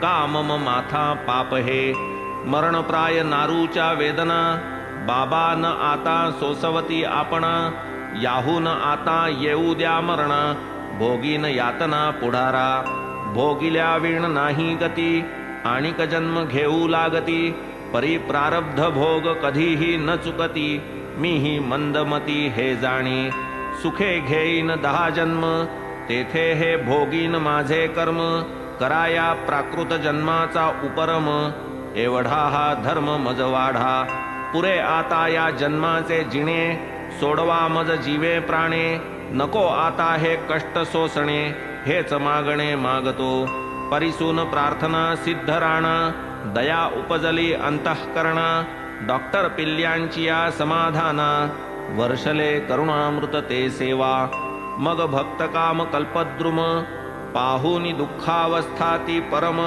कामम माथा पाप हे. मरणप्राय नारूच्या वेदना बाबा न आता सोसवती आपण. याहून आता येऊ द्या मरण भोगीन यातना पुढारा. भोगिल्या वीण नाही गती आणिक जन्म घेऊ लागती. परी प्रारब्ध भोग कधीही न चुकती मीही मंदमती हे जाणी. सुखे घेईन 10 जन्म तेथे हे भोगीन माझे कर्म. कराया प्राकृत जन्माचा उपरम एवढा हा धर्म मज वाढा. पुरे आता या जन्माचे जिणे सोडवा मज जीवे प्राणे. नको आता हे कष्ट सोसणे हेच मागणे मागतो. परिसून प्रार्थना सिद्ध राणा दया उपजली अंतःकरणा. डॉक्टर पिल्यांची या समाधाना वर्षले करुणामृत ते सेवा. मग भक्त काम कल्पद्रुम पाहुनी दुःखावस्था ती परम.